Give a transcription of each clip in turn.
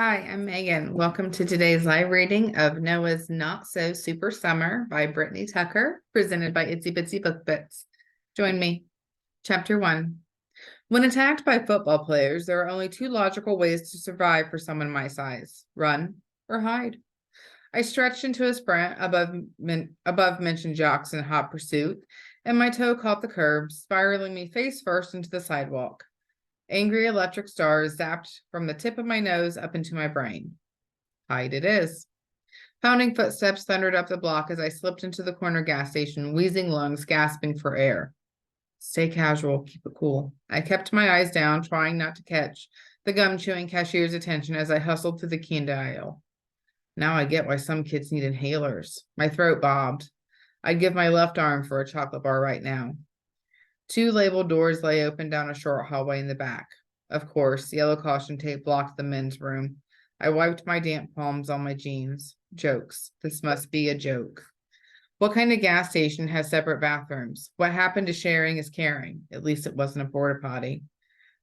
Hi, I'm Megan. Welcome to today's live reading of Noah's Not So Super Summer by Brittany Tucker, presented by Itsy Bitsy Book Bits. Join me. Chapter 1. When attacked by football players, there are only two logical ways to survive for someone my size: run or hide. I stretched into a sprint above mentioned jocks in hot pursuit, and my toe caught the curb, spiraling me face first into the sidewalk. Angry electric stars zapped from the tip of my nose up into my brain. Hide it is. Pounding footsteps thundered up the block as I slipped into the corner gas station, wheezing lungs, gasping for air. Stay casual, keep it cool. I kept my eyes down, trying not to catch the gum-chewing cashier's attention as I hustled through the candy aisle. Now I get why some kids need inhalers. My throat bobbed. I'd give my left arm for a chocolate bar right now. Two labeled doors lay open down a short hallway in the back. Of course, yellow caution tape blocked the men's room. I wiped my damp palms on my jeans. Jokes. This must be a joke. What kind of gas station has separate bathrooms? What happened to sharing is caring? At least it wasn't a porta potty.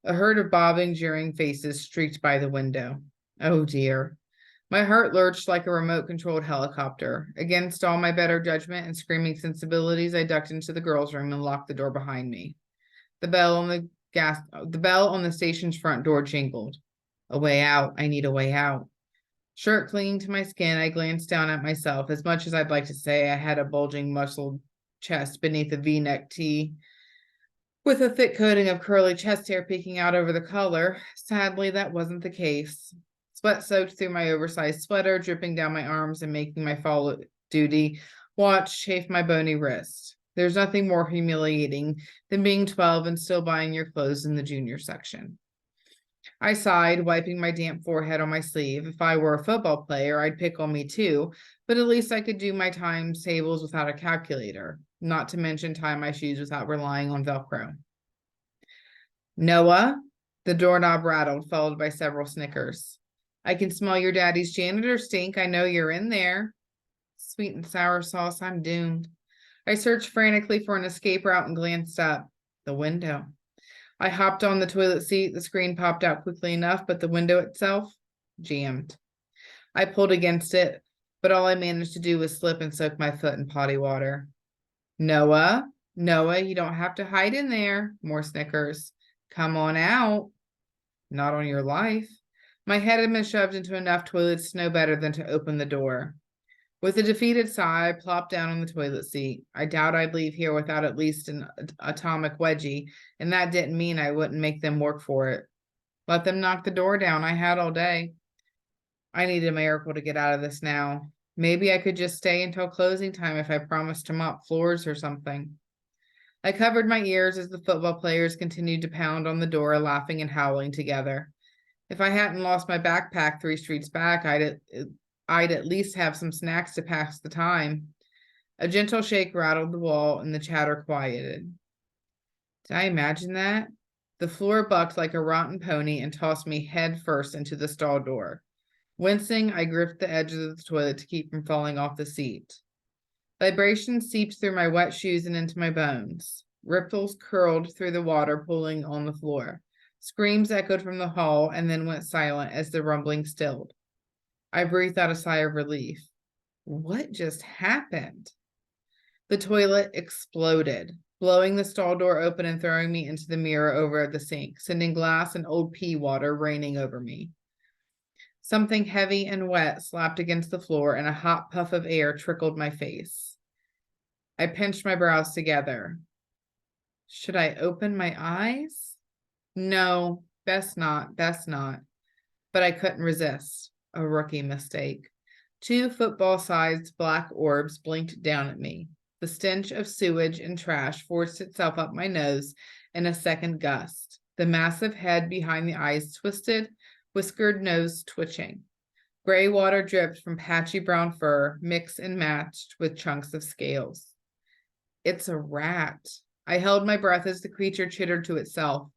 A herd of bobbing, jeering faces streaked by the window. Oh dear. My heart lurched like a remote-controlled helicopter. Against all my better judgment and screaming sensibilities, I ducked into the girls' room and locked the door behind me. The bell on the station's front door jingled. A way out. I need a way out. Shirt clinging to my skin, I glanced down at myself. As much as I'd like to say I had a bulging, muscled chest beneath a V-neck tee with a thick coating of curly chest hair peeking out over the collar, sadly, that wasn't the case. Sweat soaked through my oversized sweater, dripping down my arms and making my fall duty watch chafe my bony wrist. There's nothing more humiliating than being 12 and still buying your clothes in the junior section. I sighed, wiping my damp forehead on my sleeve. If I were a football player, I'd pick on me too, but at least I could do my times tables without a calculator, not to mention tie my shoes without relying on Velcro. Noah, the doorknob rattled, followed by several snickers. I can smell your daddy's janitor stink. I know you're in there. Sweet and sour sauce, I'm doomed. I searched frantically for an escape route and glanced up. The window. I hopped on the toilet seat. The screen popped out quickly enough, but the window itself jammed. I pulled against it, but all I managed to do was slip and soak my foot in potty water. Noah, you don't have to hide in there. More snickers. Come on out. Not on your life. My head had been shoved into enough toilets to know better than to open the door. With a defeated sigh, I plopped down on the toilet seat. I doubt I'd leave here without at least an atomic wedgie, and that didn't mean I wouldn't make them work for it. Let them knock the door down. I had all day. I need a miracle to get out of this now. Maybe I could just stay until closing time if I promised to mop floors or something. I covered my ears as the football players continued to pound on the door, laughing and howling together. If I hadn't lost my backpack 3 streets back, I'd at least have some snacks to pass the time. A gentle shake rattled the wall and the chatter quieted. Did I imagine that? The floor bucked like a rotten pony and tossed me head first into the stall door. Wincing, I gripped the edge of the toilet to keep from falling off the seat. Vibrations seeped through my wet shoes and into my bones. Ripples curled through the water, pulling on the floor. Screams echoed from the hall and then went silent as the rumbling stilled. I breathed out a sigh of relief. What just happened? The toilet exploded, blowing the stall door open and throwing me into the mirror over the sink, sending glass and old pea water raining over me. Something heavy and wet slapped against the floor, and a hot puff of air trickled my face. I pinched my brows together. Should I open my eyes? No, best not. But I couldn't resist. A rookie mistake. 2 football-sized black orbs blinked down at me. The stench of sewage and trash forced itself up my nose in a second gust. The massive head behind the eyes twisted, whiskered nose twitching. Gray water dripped from patchy brown fur, mixed and matched with chunks of scales. It's a rat. I held my breath as the creature chittered to itself.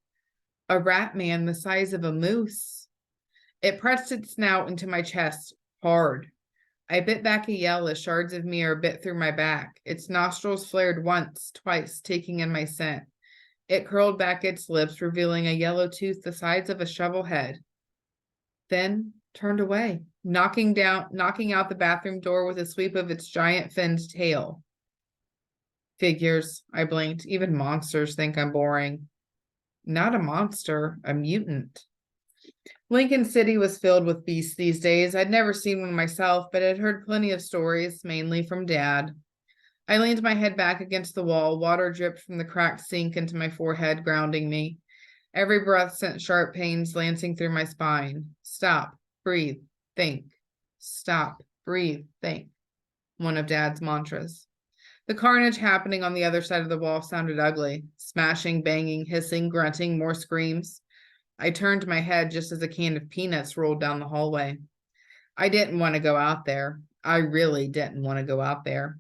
A rat man the size of a moose. It pressed its snout into my chest hard. I bit back a yell as shards of mirror bit through my back. Its nostrils flared once, twice, taking in my scent. It curled back its lips, revealing a yellow tooth the size of a shovel head. Then turned away, knocking out the bathroom door with a sweep of its giant finned tail. Figures, I blinked. Even monsters think I'm boring. Not a monster, a mutant. Lincoln City was filled with beasts these days. I'd never seen one myself, but I'd heard plenty of stories, mainly from Dad. I leaned my head back against the wall. Water dripped from the cracked sink into my forehead, grounding me. Every breath sent sharp pains lancing through my spine. Stop, breathe, think. Stop, breathe, think. One of Dad's mantras. The carnage happening on the other side of the wall sounded ugly. Smashing, banging, hissing, grunting, more screams. I turned my head just as a can of peanuts rolled down the hallway. I didn't want to go out there. I really didn't want to go out there.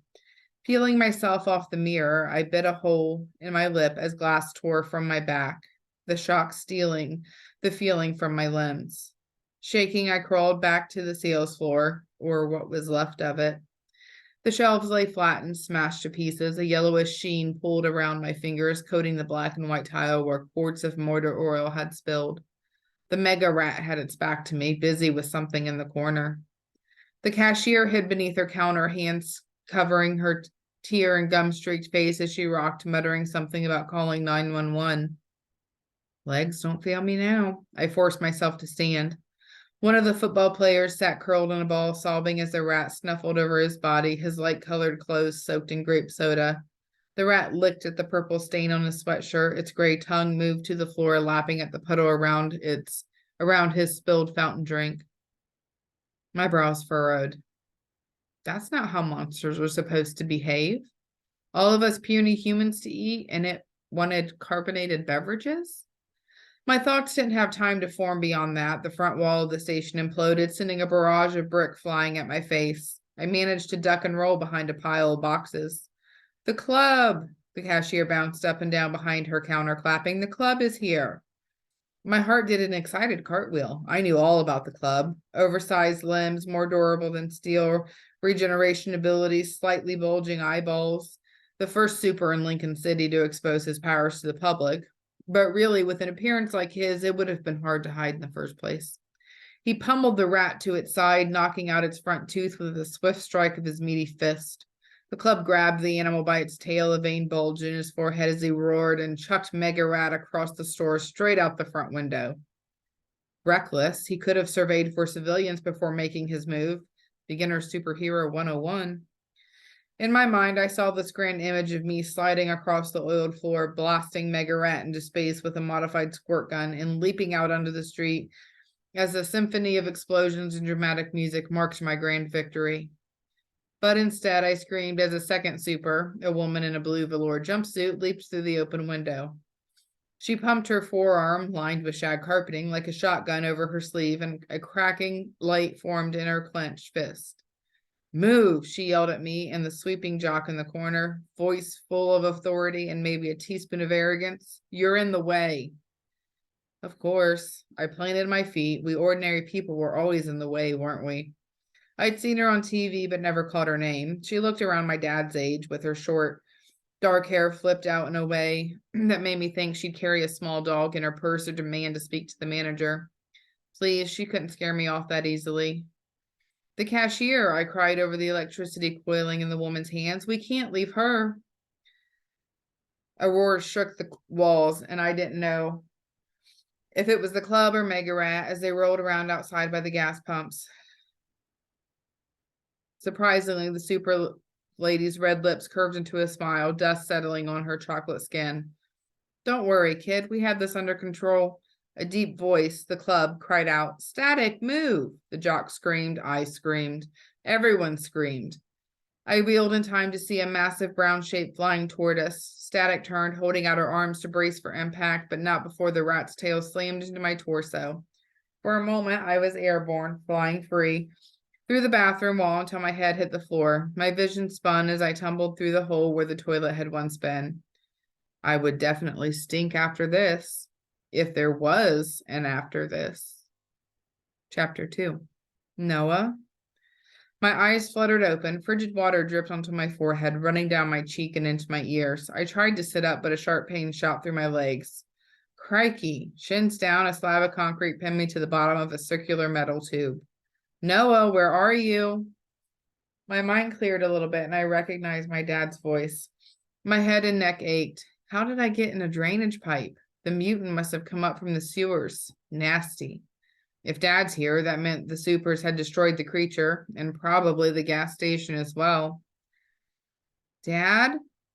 Peeling myself off the mirror, I bit a hole in my lip as glass tore from my back, the shock stealing the feeling from my limbs. Shaking, I crawled back to the sales floor, or what was left of it. The shelves lay flattened, smashed to pieces. A yellowish sheen pulled around my fingers, coating the black and white tile where quarts of mortar oil had spilled. The mega rat had its back to me, busy with something in the corner. The cashier hid beneath her counter, hands covering her tear and gum-streaked face as she rocked, muttering something about calling 911. Legs don't fail me now. I forced myself to stand. One of the football players sat curled in a ball, sobbing as the rat snuffled over his body, his light-colored clothes soaked in grape soda. The rat licked at the purple stain on his sweatshirt. Its gray tongue moved to the floor, lapping at the puddle around his spilled fountain drink. My brows furrowed. That's not how monsters were supposed to behave. All of us puny humans to eat, and it wanted carbonated beverages? My thoughts didn't have time to form beyond that. The front wall of the station imploded, sending a barrage of brick flying at my face. I managed to duck and roll behind a pile of boxes. The club! The cashier bounced up and down behind her counter, clapping. The club is here. My heart did an excited cartwheel. I knew all about the club. Oversized limbs, more durable than steel, regeneration abilities, slightly bulging eyeballs. The first super in Lincoln City to expose his powers to the public. But really, with an appearance like his, it would have been hard to hide in the first place. He pummeled the rat to its side, knocking out its front tooth with a swift strike of his meaty fist. The club grabbed the animal by its tail, a vein bulged in his forehead as he roared, and chucked Mega Rat across the store straight out the front window. Reckless, he could have surveyed for civilians before making his move. Beginner Superhero 101. In my mind, I saw this grand image of me sliding across the oiled floor, blasting Mega Rat into space with a modified squirt gun, and leaping out onto the street as a symphony of explosions and dramatic music marked my grand victory. But instead, I screamed as a second super, a woman in a blue velour jumpsuit, leaped through the open window. She pumped her forearm, lined with shag carpeting, like a shotgun over her sleeve, and a cracking light formed in her clenched fist. Move, she yelled at me and the sweeping jock in the corner, voice full of authority and maybe a teaspoon of arrogance. You're in the way. Of course, I planted my feet. We ordinary people were always in the way, weren't we? I'd seen her on TV, but never caught her name. She looked around my dad's age with her short, dark hair flipped out in a way that made me think she'd carry a small dog in her purse or demand to speak to the manager. Please, she couldn't scare me off that easily. The cashier, I cried over the electricity coiling in the woman's hands. We can't leave her. A roar shook the walls, and I didn't know if it was the club or Mega Rat as they rolled around outside by the gas pumps. Surprisingly, the super lady's red lips curved into a smile, dust settling on her chocolate skin. Don't worry, kid. We have this under control. A deep voice, the club, cried out, Static, move! The jock screamed. I screamed. Everyone screamed. I wheeled in time to see a massive brown shape flying toward us. Static turned, holding out her arms to brace for impact, but not before the rat's tail slammed into my torso. For a moment, I was airborne, flying free through the bathroom wall until my head hit the floor. My vision spun as I tumbled through the hole where the toilet had once been. I would definitely stink after this, if there was an after this. Chapter 2. Noah. My eyes fluttered open. Frigid water dripped onto my forehead, running down my cheek and into my ears. I tried to sit up, but a sharp pain shot through my legs. Crikey. Shins down, a slab of concrete pinned me to the bottom of a circular metal tube. Noah, where are you? My mind cleared a little bit and I recognized my dad's voice. My head and neck ached. How did I get in a drainage pipe? The mutant must have come up from the sewers. Nasty. If Dad's here, that meant the supers had destroyed the creature and probably the gas station as well. Dad?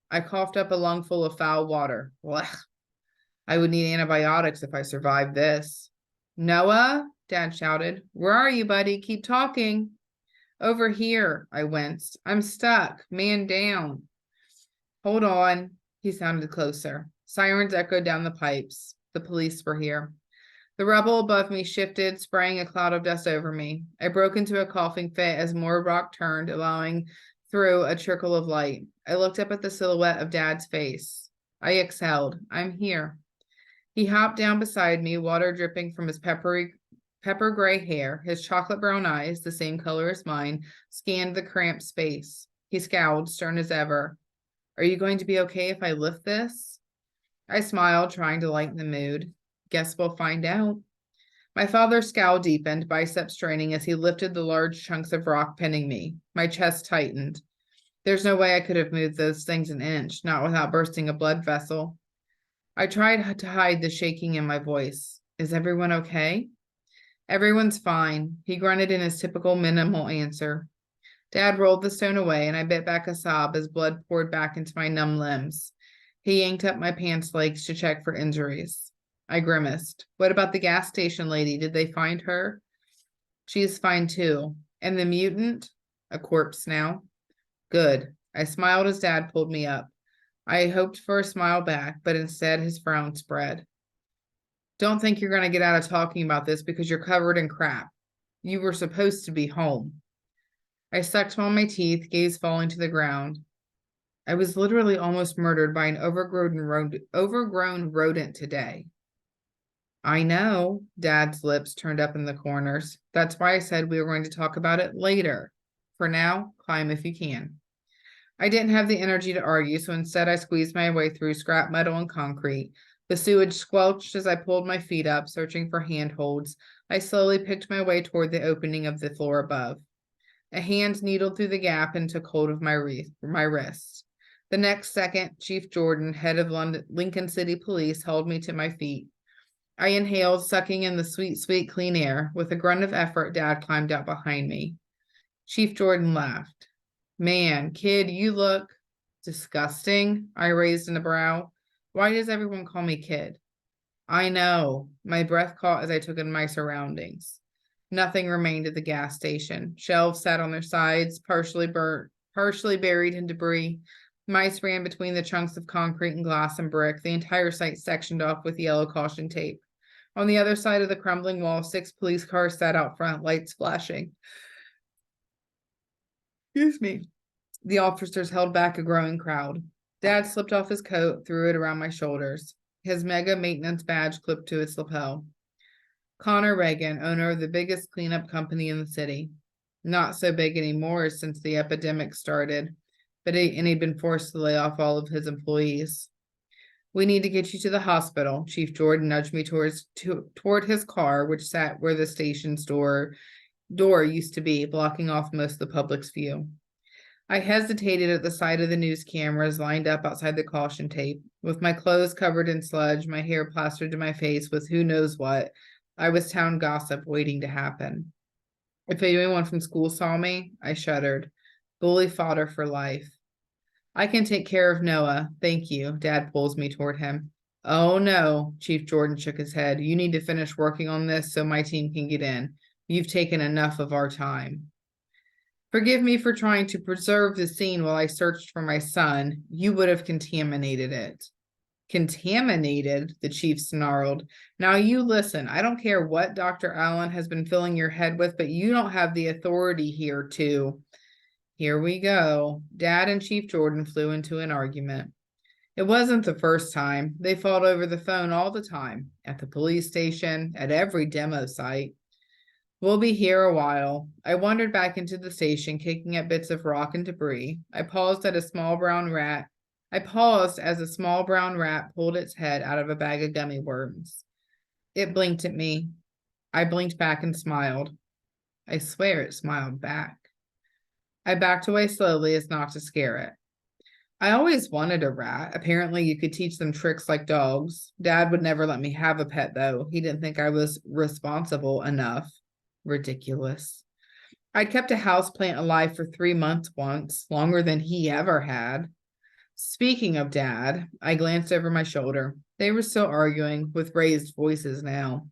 I coughed up a lungful of foul water. Blech. I would need antibiotics if I survived this. Noah? Dad shouted. Where are you, buddy? Keep talking. Over here, I winced. I'm stuck. Man down. Hold on. He sounded closer. Sirens echoed down the pipes. The police were here. The rubble above me shifted, spraying a cloud of dust over me. I broke into a coughing fit as more rock turned, allowing through a trickle of light. I looked up at the silhouette of Dad's face. I exhaled. I'm here. He hopped down beside me, water dripping from his pepper gray hair. His chocolate brown eyes, the same color as mine, scanned the cramped space. He scowled, stern as ever. Are you going to be okay if I lift this? I smiled, trying to lighten the mood. Guess we'll find out. My father's scowl deepened, biceps straining as he lifted the large chunks of rock pinning me. My chest tightened. There's no way I could have moved those things an inch, not without bursting a blood vessel. I tried to hide the shaking in my voice. Is everyone okay? Everyone's fine, he grunted in his typical minimal answer. Dad rolled the stone away, and I bit back a sob as blood poured back into my numb limbs. He yanked up my pants legs to check for injuries. I grimaced. What about the gas station lady? Did they find her? She's fine too. And the mutant? A corpse now. Good. I smiled as Dad pulled me up. I hoped for a smile back, but instead his frown spread. Don't think you're going to get out of talking about this because you're covered in crap. You were supposed to be home. I sucked on my teeth, gaze falling to the ground. I was literally almost murdered by an overgrown rodent today. I know, Dad's lips turned up in the corners. That's why I said we were going to talk about it later. For now, climb if you can. I didn't have the energy to argue, so instead I squeezed my way through scrap metal and concrete. The sewage squelched as I pulled my feet up, searching for handholds. I slowly picked my way toward the opening of the floor above. A hand needled through the gap and took hold of my wrist. The next second, Chief Jordan, head of Lincoln City Police, held me to my feet. I inhaled, sucking in the sweet, sweet, clean air. With a grunt of effort, Dad climbed out behind me. Chief Jordan laughed. Man, kid, you look disgusting, I raised an eyebrow. Why does everyone call me kid? I know. My breath caught as I took in my surroundings. Nothing remained at the gas station. Shelves sat on their sides, partially burnt, partially buried in debris. Mice ran between the chunks of concrete and glass and brick, the entire site sectioned off with yellow caution tape. On the other side of the crumbling wall, 6 police cars sat out front, lights flashing. Excuse me. The officers held back a growing crowd. Dad slipped off his coat, threw it around my shoulders. His mega maintenance badge clipped to its lapel. Connor Reagan, owner of the biggest cleanup company in the city. Not so big anymore since the epidemic started, but he'd been forced to lay off all of his employees. We need to get you to the hospital. Chief Jordan nudged me toward his car, which sat where the station's door used to be, blocking off most of the public's view. I hesitated at the sight of the news cameras lined up outside the caution tape. With my clothes covered in sludge, my hair plastered to my face with who knows what, I was town gossip waiting to happen. If anyone from school saw me, I shuddered. Bully fodder for life. I can take care of Noah, thank you. Dad pulls me toward him. Oh no, Chief Jordan shook his head. You need to finish working on this so my team can get in. You've taken enough of our time. Forgive me for trying to preserve the scene while I searched for my son. You would have contaminated it. Contaminated? The chief snarled. Now you listen. I don't care what Dr. Allen has been filling your head with, but you don't have the authority here to... Here we go. Dad and Chief Jordan flew into an argument. It wasn't the first time. They fought over the phone all the time. At the police station, at every demo site. We'll be here a while. I wandered back into the station, kicking at bits of rock and debris. I paused at a small brown rat I paused as a small brown rat pulled its head out of a bag of gummy worms. It blinked at me. I blinked back and smiled. I swear it smiled back. I backed away slowly as not to scare it. I always wanted a rat. Apparently, you could teach them tricks like dogs. Dad would never let me have a pet, though. He didn't think I was responsible enough. Ridiculous. I'd kept a houseplant alive for 3 months once, longer than he ever had. Speaking of Dad, I glanced over my shoulder. They were still arguing, with raised voices now.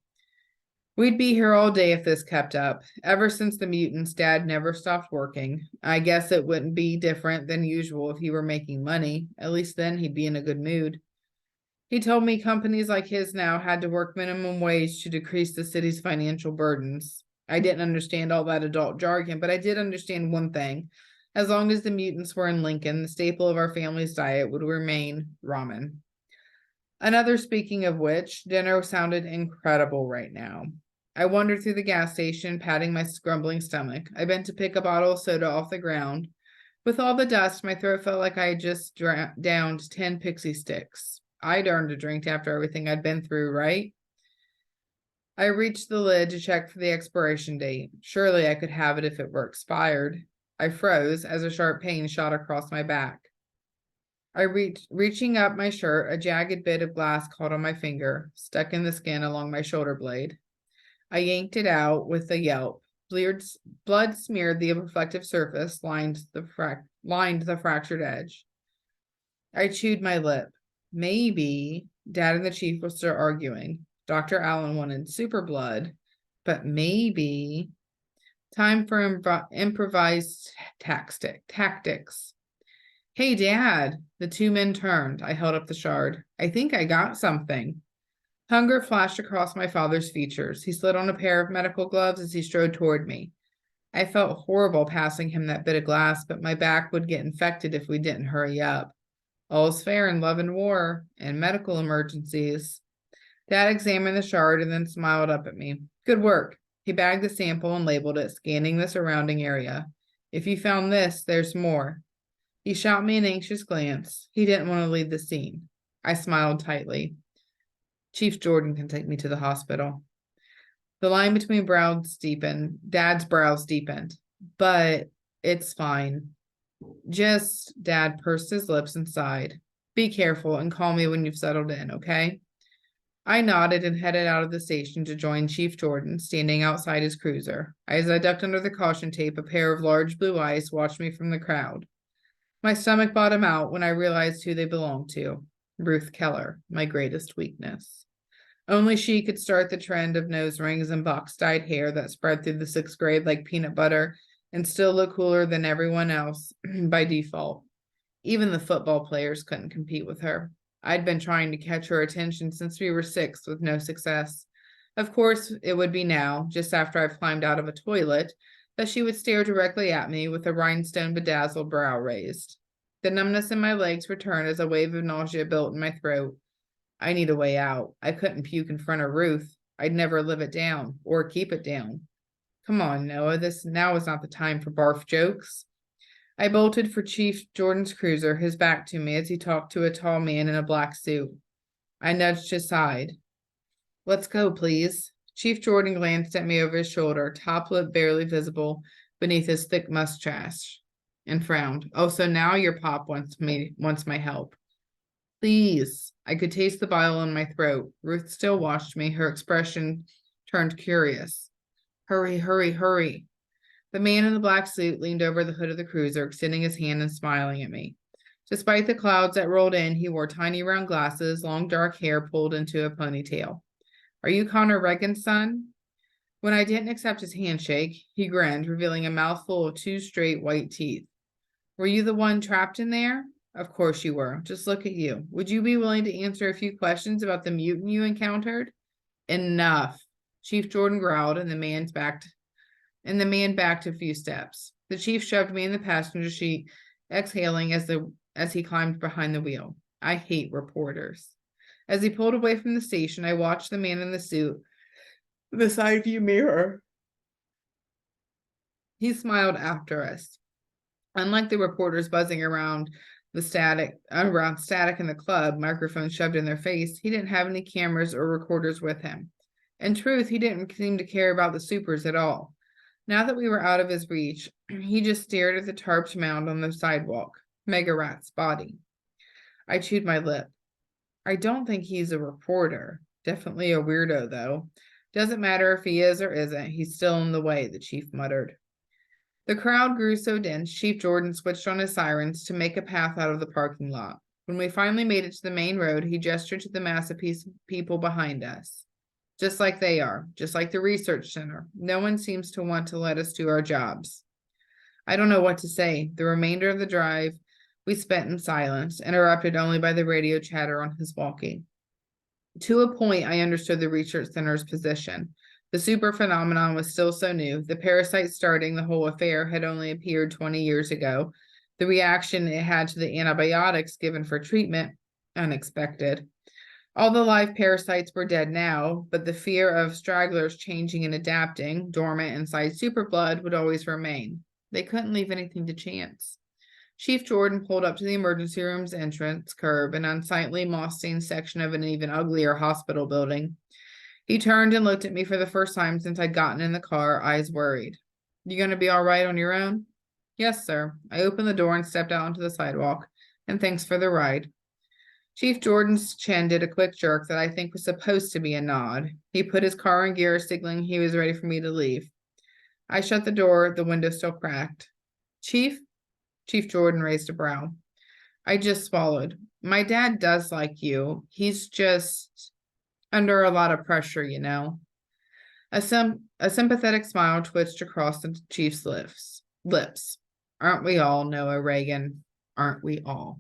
We'd be here all day if this kept up. Ever since the mutants, Dad never stopped working. I guess it wouldn't be different than usual if he were making money. At least then he'd be in a good mood. He told me companies like his now had to work minimum wage to decrease the city's financial burdens. I didn't understand all that adult jargon, but I did understand one thing. As long as the mutants were in Lincoln, the staple of our family's diet would remain ramen. Another speaking of which, dinner sounded incredible right now. I wandered through the gas station, patting my grumbling stomach. I bent to pick a bottle of soda off the ground. With all the dust, my throat felt like I had just downed 10 pixie sticks. I'd earned a drink after everything I'd been through, right? I reached the lid to check for the expiration date. Surely I could have it if it were expired. I froze as a sharp pain shot across my back. Reaching up my shirt, a jagged bit of glass caught on my finger, stuck in the skin along my shoulder blade. I yanked it out with a yelp. Blood smeared the reflective surface, lined the fractured edge. I chewed my lip. Maybe Dad and the chief will start arguing. Dr. Allen wanted super blood, but maybe time for improvised tactics. Hey, Dad. The two men turned. I held up the shard. I think I got something. Hunger flashed across my father's features. He slid on a pair of medical gloves as he strode toward me. I felt horrible passing him that bit of glass, but my back would get infected if we didn't hurry up. All's fair in love and war, and medical emergencies. Dad examined the shard and then smiled up at me. Good work. He bagged the sample and labeled it, scanning the surrounding area. If you found this, there's more. He shot me an anxious glance. He didn't want to leave the scene. I smiled tightly. Chief Jordan can take me to the hospital. The line between brows deepened. Dad's brows deepened. But it's fine. Dad pursed his lips and sighed. Be careful and call me when you've settled in, okay? I nodded and headed out of the station to join Chief Jordan, standing outside his cruiser. As I ducked under the caution tape, a pair of large blue eyes watched me from the crowd. My stomach bottomed out when I realized who they belonged to. Ruth Keller, my greatest weakness. Only she could start the trend of nose rings and box-dyed hair that spread through the 6th grade like peanut butter and still look cooler than everyone else by default. Even the football players couldn't compete with her. I'd been trying to catch her attention since we were 6 with no success. Of course, it would be now, just after I've climbed out of a toilet, that she would stare directly at me with a rhinestone-bedazzled brow raised. The numbness in my legs returned as a wave of nausea built in my throat. I need a way out. I couldn't puke in front of Ruth. I'd never live it down or keep it down. Come on, Noah. Now is not the time for barf jokes. I bolted for Chief Jordan's cruiser, his back to me as he talked to a tall man in a black suit. I nudged his side. Let's go, please. Chief Jordan glanced at me over his shoulder, top lip barely visible beneath his thick mustache, and frowned. Oh, so now your pop wants my help. Please. I could taste the bile in my throat. Ruth still watched me, her expression turned curious. Hurry, hurry, hurry. The man in the black suit leaned over the hood of the cruiser, extending his hand and smiling at me. Despite the clouds that rolled in, he wore tiny round glasses, long dark hair pulled into a ponytail. Are you Connor Reagan's son? When I didn't accept his handshake, he grinned, revealing a mouthful of 2 straight white teeth. Were you the one trapped in there? Of course you were. Just look at you. Would you be willing to answer a few questions about the mutant you encountered? Enough. Chief Jordan growled, and the man backed a few steps. The chief shoved me in the passenger seat, exhaling as he climbed behind the wheel. I hate reporters. As he pulled away from the station, I watched the man in the suit, the side view mirror. He smiled after us. Unlike the reporters buzzing around Around static in the club, microphones shoved in their face, he didn't have any cameras or recorders with him. In truth, he didn't seem to care about the supers at all. Now that we were out of his reach, he just stared at the tarped mound on the sidewalk, Mega Rat's body. I chewed my lip. I don't think he's a reporter. Definitely a weirdo, though. Doesn't matter if he is or isn't, he's still in the way, the chief muttered. The crowd grew so dense, Chief Jordan switched on his sirens to make a path out of the parking lot. When we finally made it to the main road, he gestured to the mass of people behind us. Just like they are, just like the research center. No one seems to want to let us do our jobs. I don't know what to say. The remainder of the drive we spent in silence, interrupted only by the radio chatter on his walkie. To a point, I understood the research center's position. The super phenomenon was still so new. The parasite starting the whole affair had only appeared 20 years ago. The reaction it had to the antibiotics given for treatment, unexpected. All the live parasites were dead now, but the fear of stragglers changing and adapting, dormant inside superblood, would always remain. They couldn't leave anything to chance. Chief Jordan pulled up to the emergency room's entrance curb, an unsightly, moss-stained section of an even uglier hospital building. He turned and looked at me for the first time since I'd gotten in the car, eyes worried. You gonna be all right on your own? Yes, sir. I opened the door and stepped out onto the sidewalk, and thanks for the ride. Chief Jordan's chin did a quick jerk that I think was supposed to be a nod. He put his car in gear, signaling he was ready for me to leave. I shut the door, the window still cracked. Chief? Chief Jordan raised a brow. I just swallowed. My dad does like you. He's just under a lot of pressure, you know. A sympathetic smile twitched across the chief's lips. Aren't we all, Noah Reagan? Aren't we all?